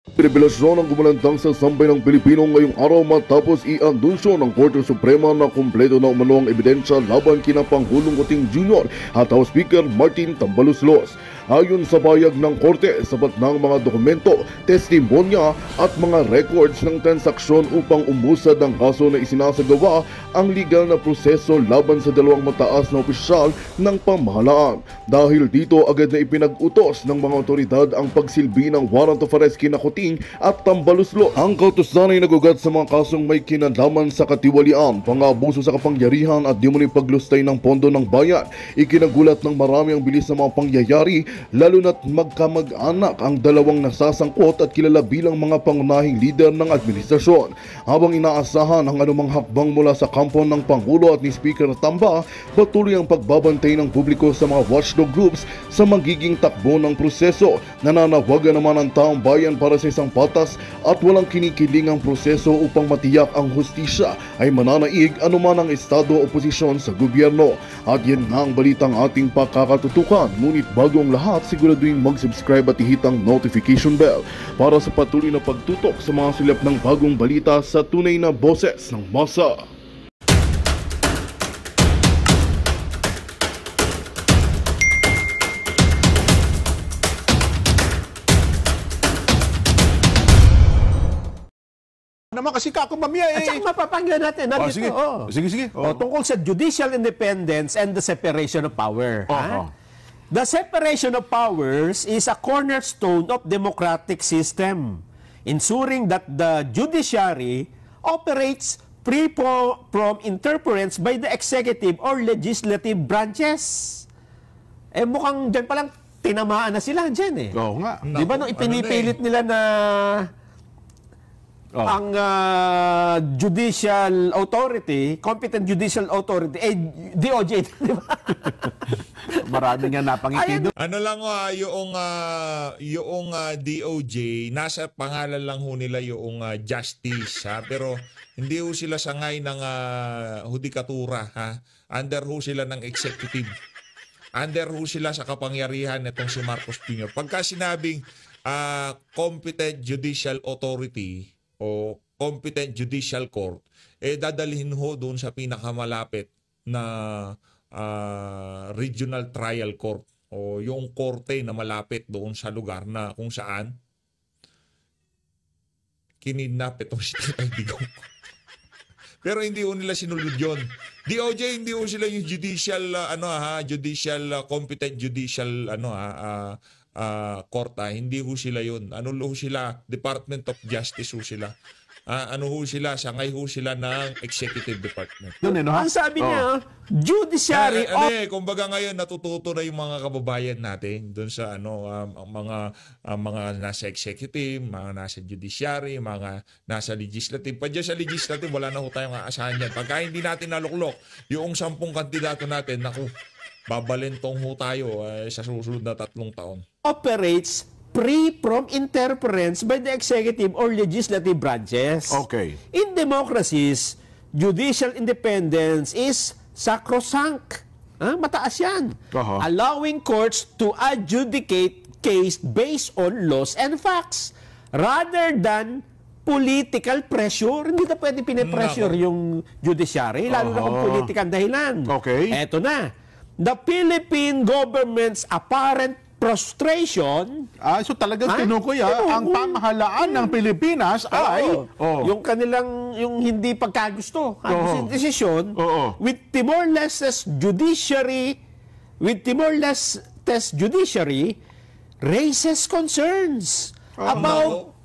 Revelasyon ang gumulantang sa sampay ng Pilipino ngayong araw matapos i-anunsyo ng Korte Suprema na kumpleto na umano ang ebidensya laban kina Pangulong Kuting Jr. at House Speaker Martin Tambaluslos. Ayon sa bayag ng Korte, sapat ng mga dokumento, testimonya at mga records ng transaksyon upang umusad ang kaso na isinasagawa ang legal na proseso laban sa dalawang mataas na opisyal ng pamahalaan. Dahil dito agad na ipinag-utos ng mga otoridad ang pagsilbi ng warrant of arrest kina Kuting at Tambaluslos. Ang kautusan ay nagugat sa mga kasong may kinalaman sa katiwalian, pang-abuso sa kapangyarihan at di umano'y paglustay ng pondo ng bayan. Ikinagulat ng marami ang bilis ng mga pangyayari, lalo na't magkamag-anak ang dalawang nasasangkot at kilala bilang mga pangunahing lider ng administrasyon. Habang inaasahan ang anumang hakbang mula sa kampo ng Pangulo at ni Speaker Tamba, patuloy ang pagbabantay ng publiko sa mga watchdog groups sa magiging takbo ng proseso. Nananawagan naman ang taong bayan para sa isang patas at walang kinikilingang proseso upang matiyak ang hustisya ay mananaig anuman ang estado o posisyon sa gobyerno. At yan nga ang balitang ating pakakatutukan. Ngunit bago ang lahat, siguraduhin mag-subscribe at ihit ang notification bell para sa patuloy na pagtutok sa mga silap ng bagong balita sa tunay na boses ng masa. Naman kasi kakumamya At saka mapapanggan natin. Sige. Sige. Tungkol sa judicial independence and the separation of power. The separation of powers is a cornerstone of democratic system, ensuring that the judiciary operates free from interference by the executive or legislative branches. Mukhang dyan palang tinamaan na sila dyan Oo nga. Di ba nung ipinipilit nila na ang judicial authority, competent judicial authority, DOJ, di ba? Marami nga napangiti doon. Ano lang yung DOJ, nasa pangalan lang ho nila yung justice, ha? Pero hindi ho sila sangay ng hudikatura, ha? Under ho sila ng executive. Under ho sila sa kapangyarihan nitong si Marcos Jr. Pagka sinabing competent judicial authority o competent judicial court, dadalhin ho doon sa pinakamalapit na regional trial court o yung korte na malapit doon sa lugar na kung saan kinidnap itong si Tatay Digong. Pero hindi ho nila sinulod yun. DOJ, hindi ho sila yung judicial competent judicial court, hindi ho sila yun. Ano ho sila? Department of Justice ho sila. Ano ho sila? Sangay ho sila ng Executive Department. Ang sabi niya, judiciary kumbaga ngayon natututo na yung mga kababayan natin doon sa mga nasa executive, mga nasa judiciary, mga nasa legislative. Pa dyan sa legislative, wala na ho tayong aasahan yan. Pagka hindi natin naluklok, yung 10 kandidato natin, naku, babalentong ho tayo sa susunod na 3 taon. Operates free from interference by the executive or legislative branches. Okay. In democracies, judicial independence is sacrosanct. Mataas yan. Allowing courts to adjudicate case based on laws and facts rather than political pressure. Hindi na pwede pinipressure yung judiciary, lalo na kung political dahilan. Okay. Eto na. The Philippine government's apparent frustration. So talagang tinukoy ang pamahalaan ng Pilipinas ay yung kanilang yung hindi pagkagusto ang desisyon with Timor-Leste's judiciary raises concerns about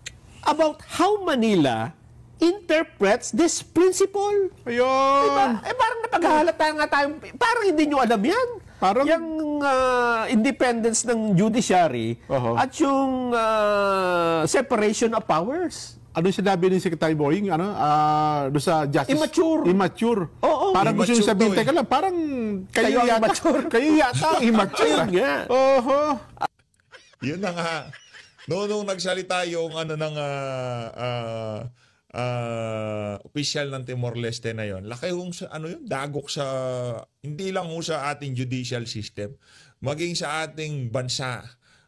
how Manila interprets this principle. Ayun. Diba? Parang napaghahalata nga tayo. Parang hindi nyo alam yan. Parang yung independence ng judiciary at yung separation of powers. Ano sinabi ni Secretary Boying do sa justice? Immature. Parang gusto niyo sabihin, teka lang, parang kayo yata immature. Kayo yata immature. Ayun nga. Yun na nga. Nung nagsalita yung official ng Timor-Leste na yon, laki yung dagok sa hindi lang ho sa ating judicial system, maging sa ating bansa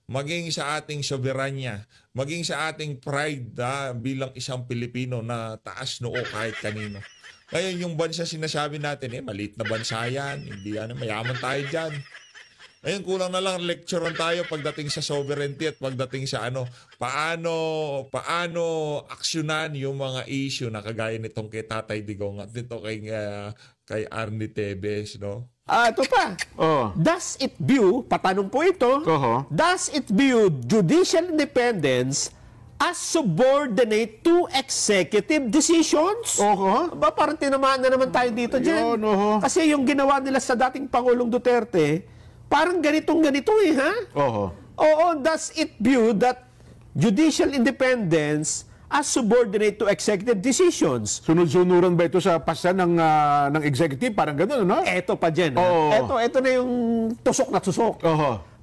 maging sa ating soberanya, maging sa ating pride bilang isang Pilipino na taas noo kahit kanino. Ngayon yung bansa sinasabi natin, maliit na bansa yan, hindi mayaman tayo dyan. Ngayon kulang na lang lecturean tayo pagdating sa sovereignty at pagdating sa paano aksyonan yung mga issue na kagaya nitong kay Tatay Digong at nito kay Arnie Tevez, no? Ito pa. Does it view, patanong po ito, does it view judicial independence as subordinate to executive decisions? Ba, parang tinamaan na naman tayo dito dyan. Kasi yung ginawa nila sa dating Pangulong Duterte, parang ganito ha? Does it view that judicial independence as subordinate to executive decisions? Sunod-sunuran ba ito sa pasa ng executive? Parang gano'n, no? Eto pa dyan. Ito na yung tusok na tusok.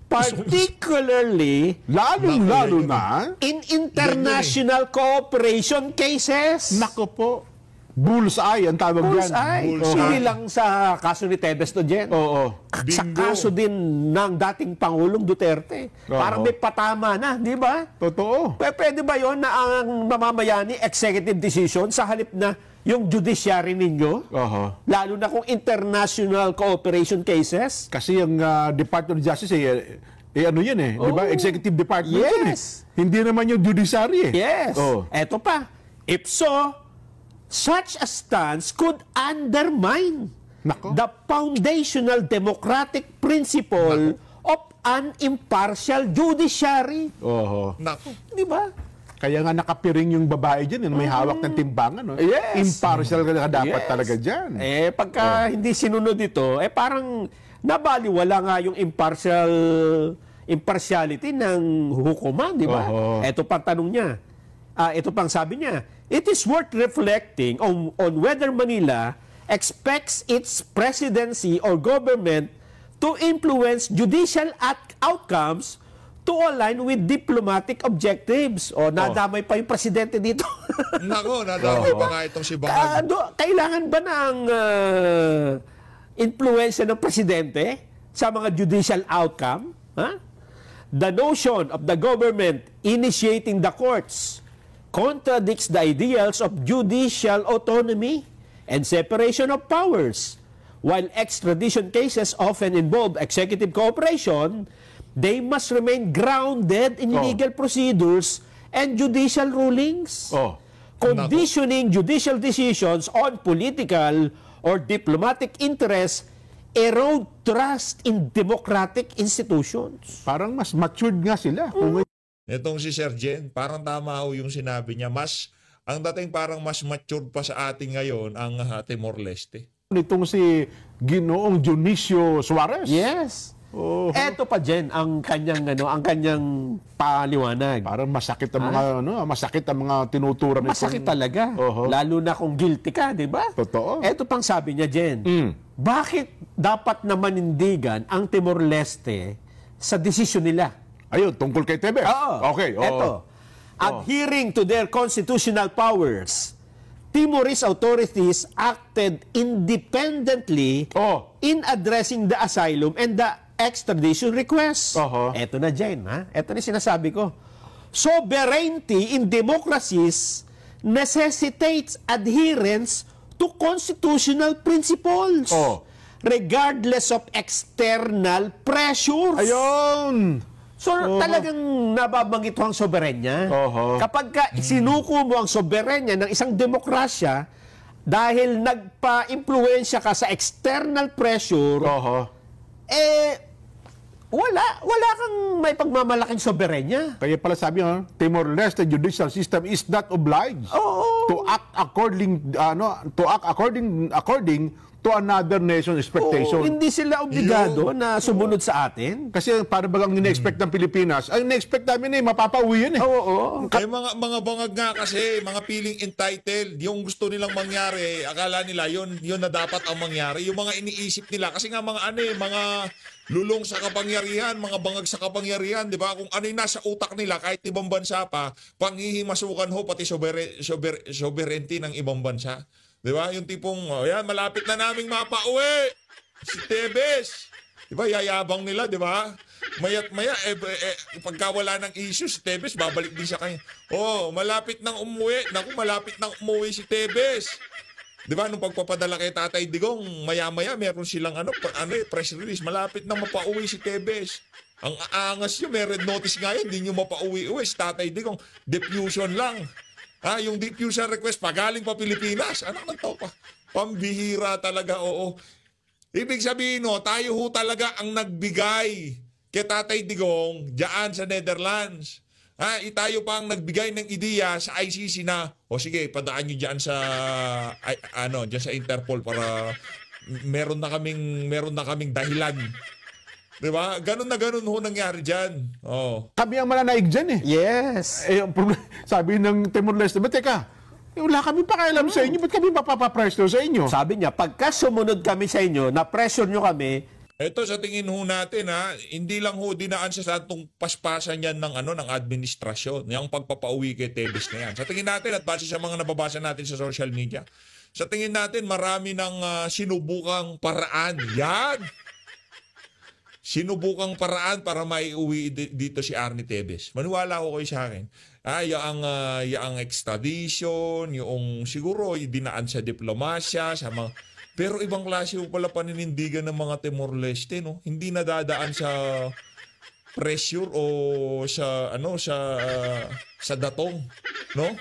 Particularly, lalong-lalo na, in international cooperation cases. Nako po. Bullseye ang tawag yan. Hindi lang sa kaso ni Tevez to, Jen. Sa kaso din ng dating Pangulong Duterte. Parang may patama na, di ba? Totoo. Pwede ba yon na ang mamamayani executive decision sa halip na yung judiciary ninyo? Lalo na kung international cooperation cases? Kasi yung Department of Justice, ano yan di ba? Executive Department yan Hindi naman yung judiciary Eto pa. If so, such a stance could undermine the foundational democratic principle of an impartial judiciary. Di ba? Kaya nga nakapiring yung babae dyan, may hawak ng timbangan. No? Impartial ka dapat talaga dyan. Pagka hindi sinunod ito, parang nabaliwala nga yung impartiality ng hukuman, di ba? Ito pang tanong niya. Ito pang sabi niya, it is worth reflecting on whether Manila expects its presidency or government to influence judicial outcomes to align with diplomatic objectives. Nadamay pa yung presidente dito. Nako, nadamay pa nga itong si Bangag. Kailangan ba ng influensya ng presidente sa mga judicial outcome? The notion of the government initiating the courts contradicts the ideals of judicial autonomy and separation of powers. While extradition cases often involve executive cooperation, they must remain grounded in legal procedures and judicial rulings. Conditioning judicial decisions on political or diplomatic interests erode trust in democratic institutions. Parang mas matured nga sila. Itong si Sir Jen, parang tama ho yung sinabi niya. Ang dating parang mas mature pa sa atin ngayon ang Timor-Leste. Itong si Ginoong Dionisio Suarez. Yes. Eto pa Jen ang kanyang paliwanag. Parang masakit ang mga tinuturan nito. Masakit talaga. Lalo na kung guilty ka, di ba? Totoo. Eto pang sabi niya Jen. Bakit dapat na manindigan ang Timor-Leste sa desisyon nila? Ayun, tungkol kay Tevez. Okay. Eto. Adhering to their constitutional powers, Timorese authorities acted independently in addressing the asylum and the extradition request. Eto na dyan, Eto na sinasabi ko. Sovereignty in democracies necessitates adherence to constitutional principles regardless of external pressures. Ayun! So, talagang nababanggit ang soberenya. Kapag sinuko mo ang soberenya ng isang demokrasya, dahil nagpa-impluensya ka sa external pressure, wala kang may pagmamalaking soberenya. Kaya pala sabi Timor-Leste judicial system is not obliged to act according to another nation's expectation. Hindi sila obligado na sumunod sa atin. Kasi para bagang ina-expect ng Pilipinas, ang ina-expect namin mapapauwi yan Kaya mga bangag nga kasi, mga feeling entitled, yung gusto nilang mangyari, akala nila yun na dapat ang mangyari. Yung mga iniisip nila, kasi nga mga lulong sa kapangyarihan, mga bangag sa kapangyarihan, di ba? Kung ano yung nasa utak nila, kahit ibang bansa pa, panghihimasukan ho pati sovereignty ng ibang bansa. Di ba? Yung tipong, malapit na naming mapauwi. Si Tevez. Di ba? Yayabang nila, di ba? Maya't maya, pagka wala ng issues, Tebes, babalik din sa kanya. Oh, malapit nang umuwi. Naku, malapit nang umuwi si Tebes. Di ba? Nung pagpapadala kay Tatay Digong, maya-maya, meron silang press release. Malapit nang mapauwi si Tebes. Ang aangas nyo, may red notice nga yun, hindi nyo mapauwi-uwi. Si Tatay Digong, diffusion lang. Yung diffusion request, pagaling pa Pilipinas. Anak ng to pa. Pambihira talaga, oo. Ibig sabihin, no, tayo ho talaga ang nagbigay kay Tatay Digong diyan sa Netherlands. Tayo pa ang nagbigay ng ideya sa ICC na, sige, padaan nyo diyan sa diyan sa Interpol para meron na kaming dahilan. 'Di ba? Ganun na ganun ho nangyari diyan. Oh. Kami ang mananaig diyan eh. Yes. Sabi ng Timor-Leste, teka, wala kami pakialam sa inyo, ba't kami mapapapressure sa inyo? Sabi niya, pagka sumunod kami sa inyo, na-pressure nyo kami. Ito sa tingin ho natin hindi lang ho dinaan sa atong paspasan yan ng administrasyon, yung pagpapauwi kay Tebes na yan. Sa tingin natin at base sa mga nababasa natin sa social media, sa tingin natin marami ng sinubukang paraan. Yan! Sinubukang paraan para maiuwi dito si Arnie Tebes. Maniwala ko kayo sa akin. Yung extradition, yung siguro dinaan sa diplomasya, sa mga... Pero ibang klase po pala paninindigan ng mga Timor-Leste, no? Hindi nadadaan sa pressure o sa sa datong, no?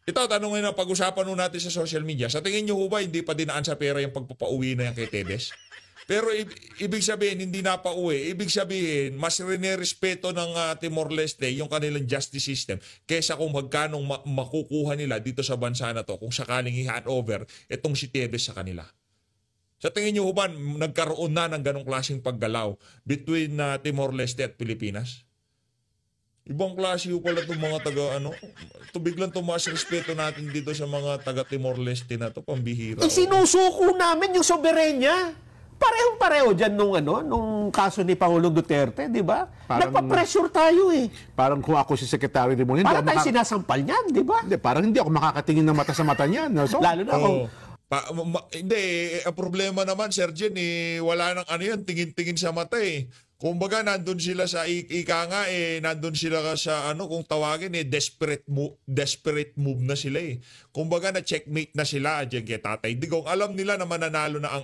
Ito, tanongin na pag-usapan natin sa social media. Sa tingin niyo ba hindi pa dinaan sa pera yung pagpapauwi na yan kay Tebes? Pero ibig sabihin, hindi na pauwi. Ibig sabihin, mas rinerespeto ng Timor-Leste yung kanilang justice system kesa kung magkanong makukuha nila dito sa bansa na to kung sakaling i-hand over itong si Tebes sa kanila. Sa tingin niyo ba, nagkaroon na ng ganong klaseng paggalaw between Timor-Leste at Pilipinas? Ibang klase yung pala itong mga biglang tumaas respeto natin dito sa mga taga Timor-Leste na to, pambihira. Sinusuko namin yung soberenya. Parehong-pareho dyan nung kaso ni Pangulong Duterte, di ba? Nagpa-pressure tayo eh. Parang kung ako si Secretary de Monin, parang tayo sinasampal niyan, di ba? Hindi, parang hindi ako makakatingin ng mata sa mata niyan. So, lalo na kung... Hindi, ang problema naman, Sir Jen, wala nang yan, tingin-tingin sa mata eh. Kumbaga, nandun sila sa nandun sila sa kung tawagin desperate move na sila eh. Kumbaga na checkmate na sila diyan kay Tatay Digong. Alam nila na mananalo na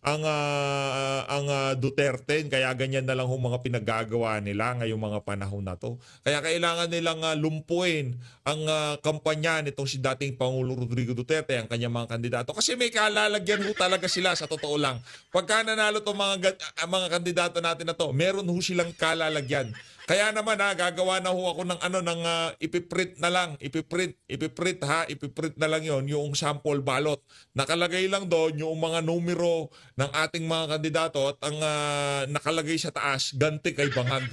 ang Duterte, kaya ganyan na lang yung mga pinagagawa nila ngayong mga panahon na to. Kaya kailangan nilang lumpuin ang kampanya nitong si dating Pangulo Rodrigo Duterte, ang kanyang mga kandidato. Kasi may kalalagyan ho talaga sila sa totoo lang. Pagka nanalo to mga kandidato natin na to, meron ho silang kalalagyan. Kaya naman gagawa na ho ako ng ipiprint na lang, ipiprint na lang yon yung sample ballot. Nakalagay lang doon yung mga numero ng ating mga kandidato at ang nakalagay sa taas, ganti kay Bangag.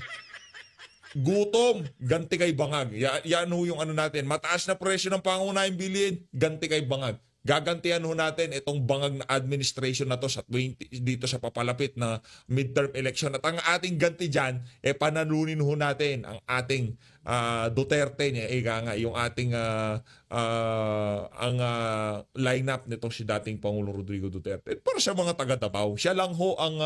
Gutom, ganti kay Bangag. Yan ho yung natin. Mataas na presyo ng pangunahing bilihin, ganti kay Bangag. Gagantihan ho natin itong bangag na administration na to sa dito sa papalapit na midterm election. At ang ating ganti dyan, panalunin ho natin ang ating Duterte niya. Yung ating lineup nito si dating Pangulong Rodrigo Duterte. Para sa mga taga-Davao, siya lang ho ang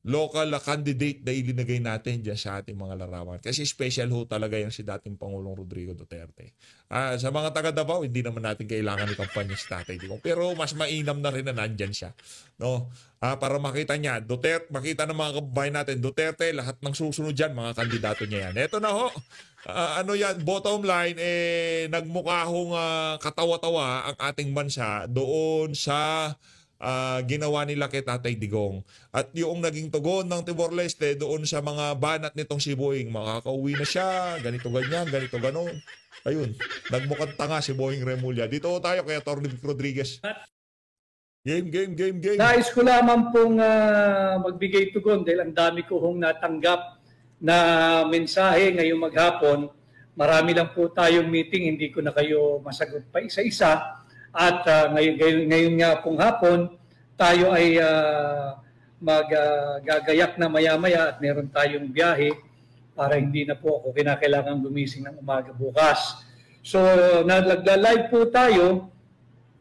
local candidate na ilinagay natin dyan sa ating mga larawan. Kasi special ho talaga yung si dating Pangulong Rodrigo Duterte. Sa mga taga-Davao, hindi naman natin kailangan ni kampanya si Tatay Digong. Pero mas mainam na rin na nandyan siya. No? Para makita niya, Duterte, makita ng mga kababayan natin, Duterte, lahat ng susunod dyan, mga kandidato niya yan. Eto na ho. Bottom line, nagmukha hong katawa-tawa ang ating bansa doon sa ginawa nila kay Tatay Digong. At yung naging tugon ng Timor-Leste doon sa mga banat nitong si Boying, makakauwi na siya, ganito ganyan, ganito ganon. Ayun, nagmukhang tanga si Boying Remulla. Dito tayo kay Atty. Vic Rodriguez. Game. Nais ko lamang pong magbigay tugon dahil ang dami ko hong natanggap na mensahe ngayong maghapon. Marami lang po tayong meeting, hindi ko na kayo masagot pa isa-isa. At ngayon nga pong hapon, tayo ay maggagayak na maya-maya at meron tayong biyahe para hindi na po ako kinakailangan gumising ng umaga bukas. So nagla-live po tayo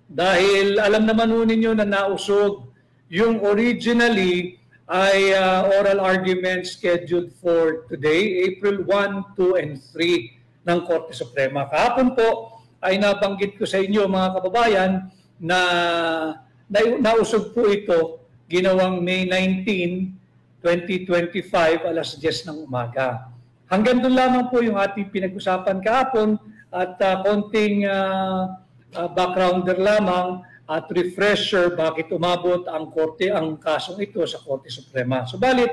dahil alam naman ho ninyo na nausog yung originally ay oral argument scheduled for today, April 1, 2, and 3 ng Korte Suprema. Kahapon po ay nabanggit ko sa inyo mga kababayan na nausog po ito ginawang May 19, 2025 alas 10 ng umaga. Hanggang doon lamang po yung ating pinag-usapan kahapon at konting backgrounder lamang at refresher bakit umabot ang korte ang kasong ito sa Korte Suprema. Subalit,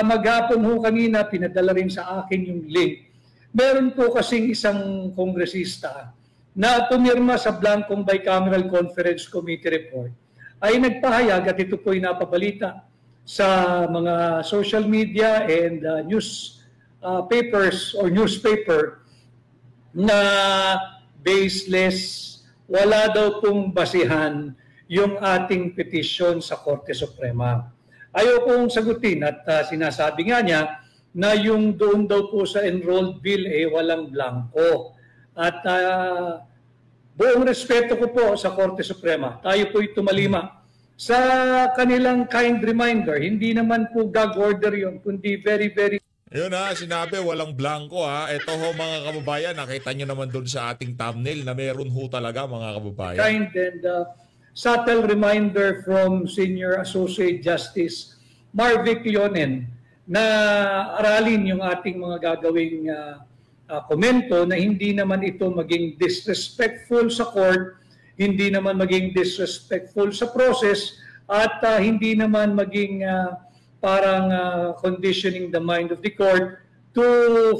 maghapon ho kanina pinadala rin sa akin yung link. Meron po kasing isang kongresista na pumirma sa blankong Bicameral Conference Committee report ay nagpahayag at ito po ay napabalita sa mga social media and news papers or newspaper na baseless, wala daw pong basihan yung ating petisyon sa Korte Suprema. Ayaw kong sagutin at sinasabi nga niya na yung doon daw po sa enrolled bill walang blanco. At buong respeto ko po sa Korte Suprema, tayo po'y tumalima sa kanilang kind reminder. Hindi naman po gag order yun, kundi very, very Yun sinabi walang blanco Ito ho mga kababayan, nakita nyo naman doon sa ating thumbnail na meron ho talaga mga kababayan. kind and subtle reminder from Senior Associate Justice Marvic Leonen na aralin yung ating mga gagawing komento na hindi naman ito maging disrespectful sa court, hindi naman maging disrespectful sa process, at hindi naman maging parang conditioning the mind of the court to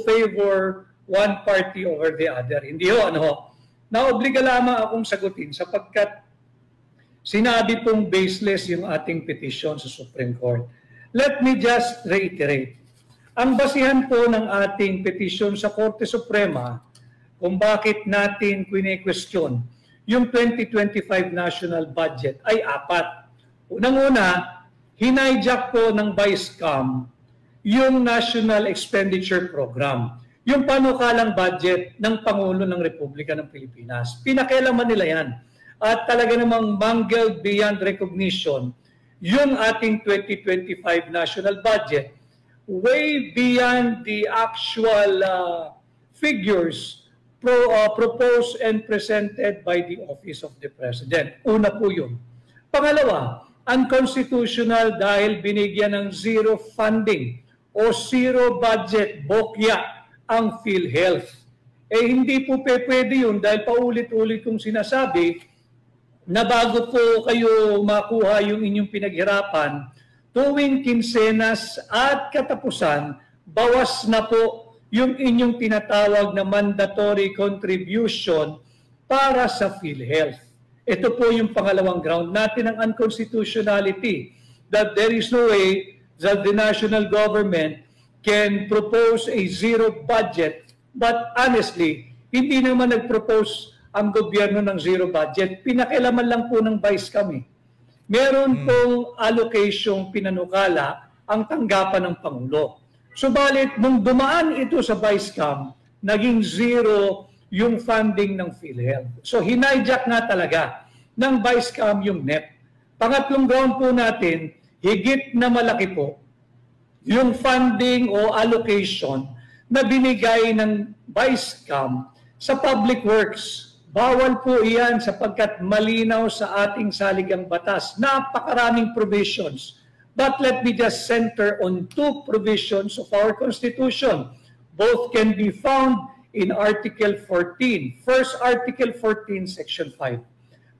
favor one party over the other. Hindi ho, naobliga lamang akong sagutin sapagkat sinabi pong baseless yung ating petition sa Supreme Court. Let me just reiterate. Ang basihan po ng ating petition sa Korte Suprema kung bakit natin kwine-question yung 2025 national budget ay apat. Unang-una, hinayjack po ng Vice-Cam yung National Expenditure Program, yung panukalang budget ng Pangulo ng Republika ng Pilipinas. Pinakialaman nila yan. At talaga namang mangled beyond recognition yung ating 2025 national budget, way beyond the actual figures proposed and presented by the Office of the President. Una po yun. Pangalawa, unconstitutional dahil binigyan ng zero funding o zero budget, bokya, ang PhilHealth. Hindi po pwede yun dahil paulit-ulit kong sinasabi na bago po kayo makuha yung inyong pinaghirapan, tuwing kinsenas at katapusan, bawas na po yung inyong tinatawag na mandatory contribution para sa PhilHealth. Ito po yung pangalawang ground natin ng unconstitutionality, that there is no way that the national government can propose a zero budget. But honestly, hindi naman nag-propose ang gobyerno ng zero budget. Pinakialaman lang po ng Vice-Cam. Meron pong allocation pinanukala ang tanggapan ng Pangulo. Subalit, nung dumaan ito sa Vice-Cam, naging zero yung funding ng PhilHealth. So hinayjack nga talaga ng Vice-Cam yung NEP. Pangatlong ground po natin, higit na malaki po yung funding o allocation na binigay ng Vice-Cam sa public works. Bawal po iyan sapagkat malinaw sa ating saligang batas. Napakaraming provisions. But let me just center on two provisions of our Constitution. Both can be found in Article 14. First, Article 14, Section 5.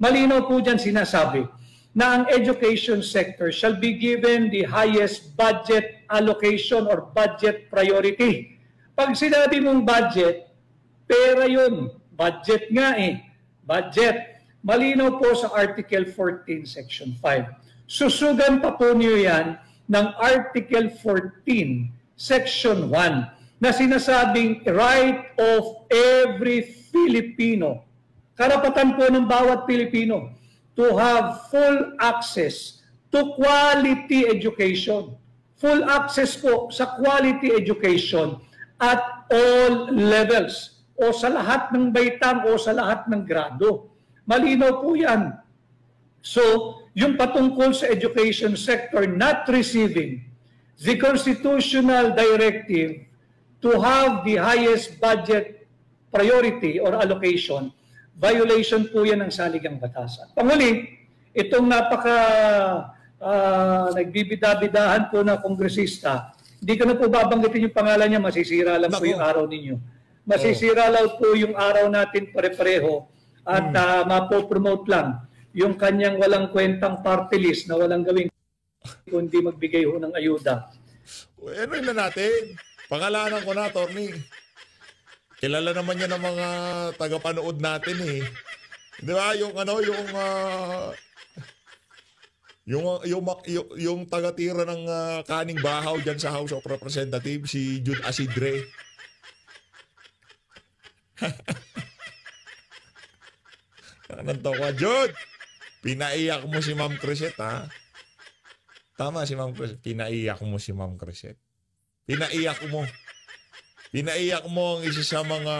Malinaw po dyan sinasabi na ang education sector shall be given the highest budget allocation or budget priority. Pag sinabi mong budget, pera yun. Budget nga Budget. Malinaw po sa Article 14, Section 5. Susugan pa po niyo yan ng Article 14, Section 1 na sinasabing right of every Filipino. Karapatan po ng bawat Pilipino to have full access to quality education. Full access po sa quality education at all levels. o sa lahat ng baitang o sa lahat ng grado. Malinaw po yan. So, yung patungkol sa education sector not receiving the constitutional directive to have the highest budget priority or allocation, violation po yan ng saligang batas. At panguli, itong nagbibida-bidahan po na kongresista, hindi ko na po babanggitin yung pangalan niya, masisira lang po yung araw ninyo. Masisira lang po yung araw natin pare-pareho at mapopromote lang yung kanyang walang kwentang party list na walang gawing kundi magbigay ho ng ayuda. Ano yun na natin? Pangalanan ko na, Attorney. Kilala naman niya ng mga tagapanood natin eh. Di ba? Yung taga-tira ng kaning bahaw dyan sa House of Representatives, si Jude Asidre. Nanto ka, Jude! Pinaiyak mo si Ma'am Crisette, ha? Tama si Ma'am Crisette. Pinaiyak mo si Ma'am Crisette. Pinaiyak mo ang isa sa mga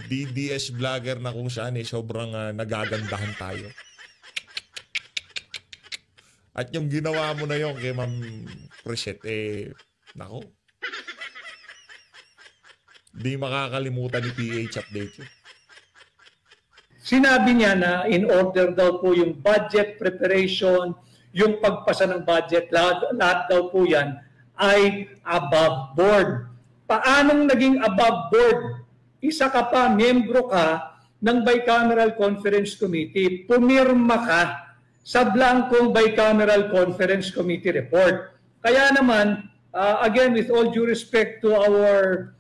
DDS vlogger na kung saan sobrang nagagandahan tayo. At yung ginawa mo na yon kay Ma'am Crisette, nako. Di makakalimutan ni PH Update yun. Sinabi niya na in order daw po yung budget preparation, yung pagpasa ng budget, lahat daw po yan ay above board. Paanong naging above board? Isa ka pa, miyembro ka ng Bicameral Conference Committee. Pumirma ka sa blankong Bicameral Conference Committee report. Kaya naman, again, with all due respect to our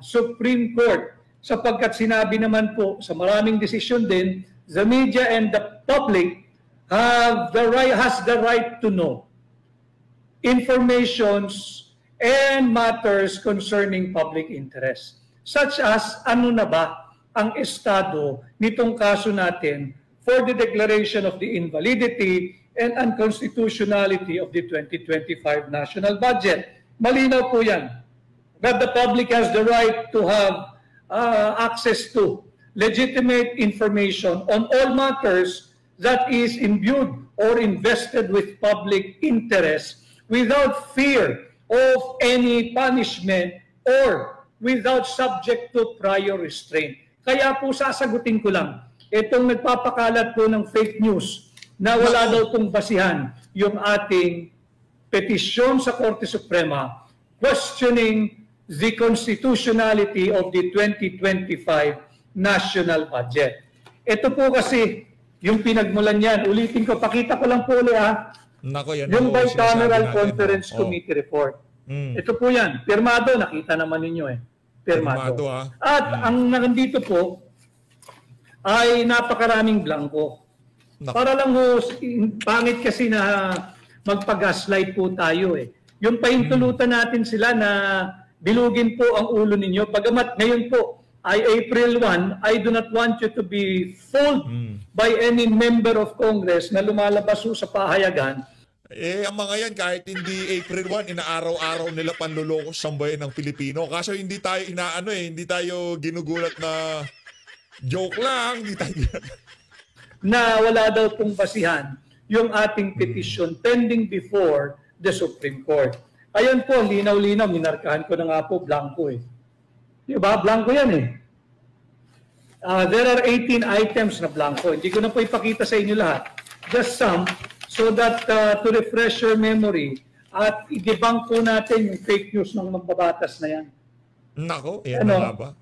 Supreme Court, sapagkat sinabi naman po sa maraming desisyon din, the media and the public has the right to know informations and matters concerning public interest. Such as, ano na ba ang estado nitong kaso natin for the declaration of the invalidity and unconstitutionality of the 2025 national budget. Malinaw po yan. That the public has the right to have access to legitimate information on all matters that is imbued or invested with public interest without fear of any punishment or without subject to prior restraint. Kaya po sasagutin ko lang, itong nagpapakalat po ng fake news na wala daw pong basihan yung ating petisyon sa Korte Suprema questioning the constitutionality of the 2025 national budget. Ito po kasi yung pinagmulan yan. Ulitin ko, pakita ko lang po ulit Nako, yan yung Bicameral Conference Committee report. Ito po yan. Pirmado, nakita naman ninyo Pirmado. At ang nandito po ay napakaraming blanco. Para lang pangit kasi na magpag-gaslight po tayo Yung pahintulutan natin sila na bilugin po ang ulo ninyo. Bagamat ngayon po ay April 1, I do not want you to be fooled by any member of Congress na lumalabas sa pahayagan. Ang mga yan, kahit hindi April 1, inaaraw-araw nila panluloko sa sambayan ng Pilipino. Kaso hindi tayo hindi tayo ginugulat na joke lang. Hindi tayo na wala daw pong basihan yung ating petition pending before the Supreme Court. Ayun po, linaw-linaw, minarkahan ko na nga po, blanco Diba? Blanco yan There are 18 items na blanco. Hindi ko na po ipakita sa inyo lahat. Just some, so that to refresh your memory at i-debunk po natin yung fake news ng mambabatas na yan. Nako, yan na ba?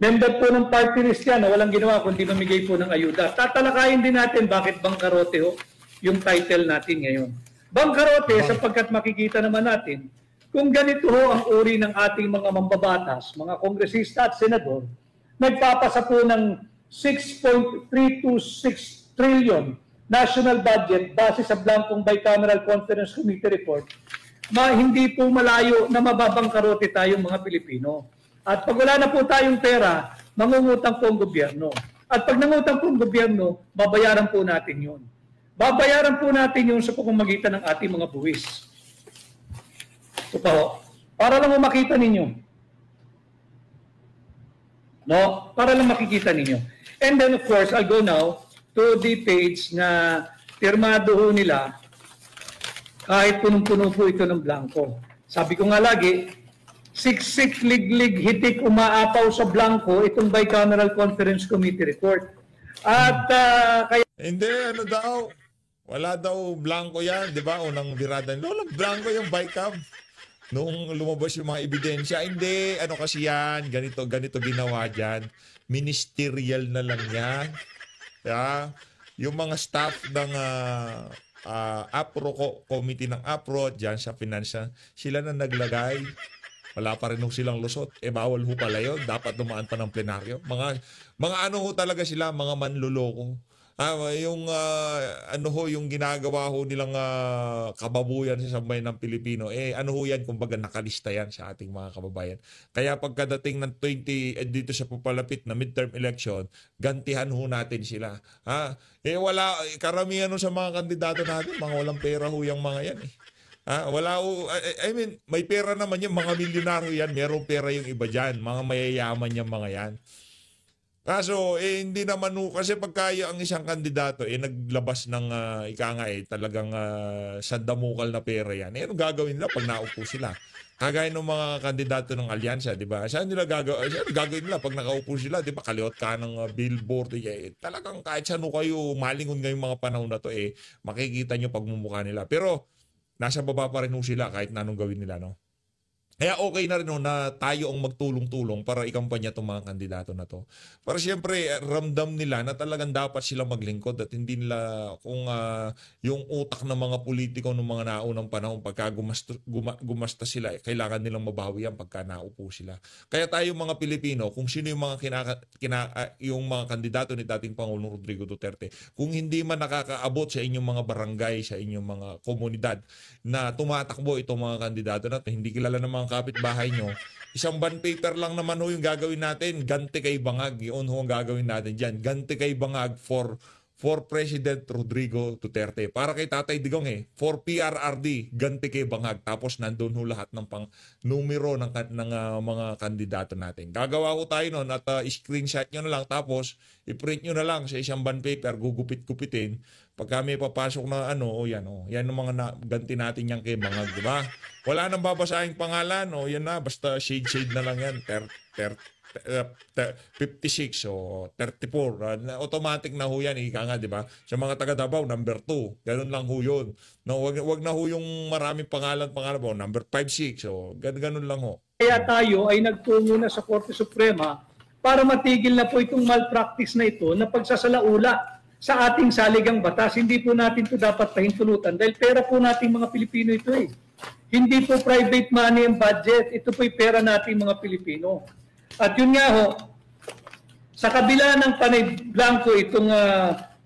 Member po ng party list yan na walang ginawa kundi mamigay po ng ayuda. Tatalakayin din natin bakit bangkarote yung title natin ngayon. Bangkarote sapagkat makikita naman natin kung ganito ang uri ng ating mga mambabatas, mga kongresista at senador, nagpapasa po ng 6.326 trillion national budget base sa blankong Bicameral Conference Committee report, hindi po malayo na mababangkarote tayong mga Pilipino. At pag wala na po tayong pera, mangungutang po ang gobyerno. At pag nangutang po ang gobyerno, babayaran po natin yun. Babayaran po natin yun sa pamamagitan ng ating mga buwis. Ito pa para lang makita ninyo. No? Para lang makikita ninyo. And then of course, I'll go now to the page na pirmado ho nila kahit punong-puno po ito ng blanco. Sabi ko nga lagi, siksik, liglig, hitik, umaapaw sa blanco itong Bicameral Conference Committee report. At kaya... Hindi, ano daw? Wala daw blanco yan, di ba? Unang birada. Walang blanco yung Bicam. Nung lumabas yung mga ebidensya, hindi, ano kasi yan, ganito ginawa dyan. Ministerial na lang yan. Yeah. Yung mga staff ng APRO, committee ng APRO, dyan sa financial, sila na naglagay. Wala pa rin silang lusot. Bawal ho pala yun. Dapat dumaan pa ng plenaryo. Mga ano ho talaga sila, mga manluloko. Yung yung ginagawa ho nilang kababuyan sa sambayan ng Pilipino, ano ho yan, kumbaga nakalista yan sa ating mga kababayan. Kaya pagkadating ng dito sa papalapit na midterm election, gantihan ho natin sila. Wala, karamihan ho sa mga kandidato natin, mga walang pera ho yung mga yan eh. Wala ho, I mean, may pera naman yan, mga milyonaryo yan, merong pera yung iba dyan, mga mayayaman yung mga yan. Kaso, hindi naman kasi pagka ang isang kandidato naglabas ng talagang sandamukal na pera yan. Ano gagawin nila pag naupo sila? Kagaya ng mga kandidato ng alyansa, di ba? Saan nila gagawin nila pag nakaupo sila? Di ba? Kaliot ka ng billboard. Talagang kahit saan kayo malingon ngayong mga panahon na to, makikita nyo pagmumukha nila. Pero, nasa baba pa rin sila kahit na anong gawin nila, no? Kaya okay na rin na tayo ang magtulong-tulong para ikampanya itong mga kandidato na to. Para siyempre, ramdam nila na talagang dapat sila maglingkod at hindi nila kung yung utak ng mga politiko ng mga naunang panahon pagka gumasta sila, kailangan nilang mabawi yan pagka naupo sila. Kaya tayo mga Pilipino, kung sino yung mga yung mga kandidato ni dating Pangulong Rodrigo Duterte, kung hindi man nakakaabot sa inyong mga barangay, sa inyong mga komunidad na tumatakbo itong mga kandidato na to, hindi kilala ng mga kapitbahay nyo, isang bond paper lang naman ho yung gagawin natin, ganti kay Bangag, yun ho ang gagawin natin dyan, ganti kay Bangag for President Rodrigo Duterte. Para kay Tatay Digong for PRRD, ganti kay Bangag. Tapos nandun ho lahat ng numero ng mga kandidato natin. Gagawa ko tayo nun at screenshot nyo na lang, tapos i-print nyo na lang sa isang bond paper, gugupit-gupitin. Pagka may papasok na yan ang mga ganti natin yan kay Bangag, di ba? Wala nang babasahing pangalan, yan na, basta shade na lang yan, 56 o 34, automatic na ho yan, ika nga, di ba? Sa mga taga Davao, number 2, ganun lang ho yun. No, wag na ho yung maraming pangalan po, number 56, o ganun lang ho. Kaya tayo ay nagtungo na sa Korte Suprema para matigil na po itong malpractice na ito na pagsasalaula sa ating saligang batas. Hindi po natin ito dapat pahintulutan dahil pera po nating mga Pilipino ito Hindi po private money ang budget, ito po'y pera nating mga Pilipino. At yun nga ho, sa kabila ng panay blanco itong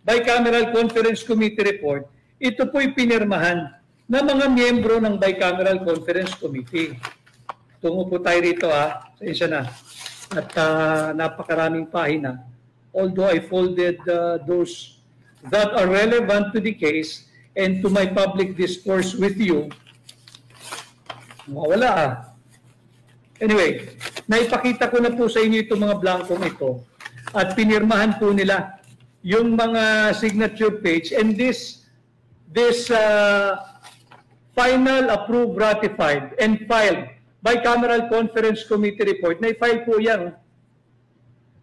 Bicameral Conference Committee report, ito po'y pinirmahan ng mga miyembro ng Bicameral Conference Committee. Tungo po tayo rito isa na. At napakaraming pahina. Although I folded those that are relevant to the case and to my public discourse with you, mawala Anyway, naipakita ko na po sa inyo itong mga blankong ito at pinirmahan po nila yung mga signature page and this final approved, ratified and filed Bicameral Conference Committee report. Na-file po yan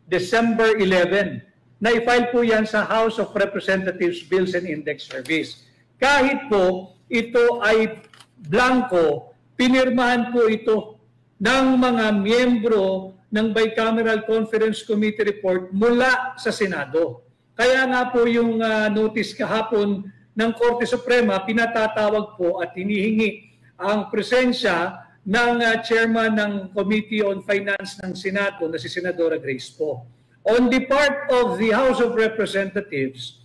December 11. Na-file po yan sa House of Representatives Bills and Index Service. Kahit po ito ay blanco, pinirmahan po ito ng mga miyembro ng Bicameral Conference Committee report mula sa Senado. Kaya nga po yung notice kahapon ng Korte Suprema, pinatatawag po at hinihingi ang presensya ng chairman ng Committee on Finance ng Senado na si Senadora Grace Poe. On the part of the House of Representatives,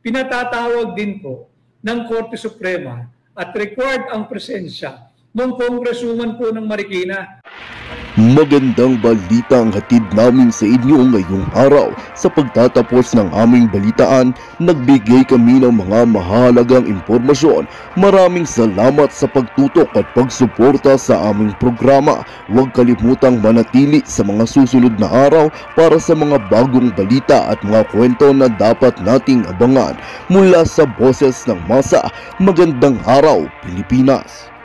pinatatawag din po ng Korte Suprema at required ang presensya ng Congresswoman po ng Marikina. Magandang balita ang hatid namin sa inyo ngayong araw. Sa pagtatapos ng aming balitaan, nagbigay kami ng mga mahalagang impormasyon. Maraming salamat sa pagtutok at pagsuporta sa aming programa. Huwag kalimutang manatili sa mga susunod na araw para sa mga bagong balita at mga kwento na dapat nating abangan. Mula sa Boses ng Masa, magandang araw Pilipinas!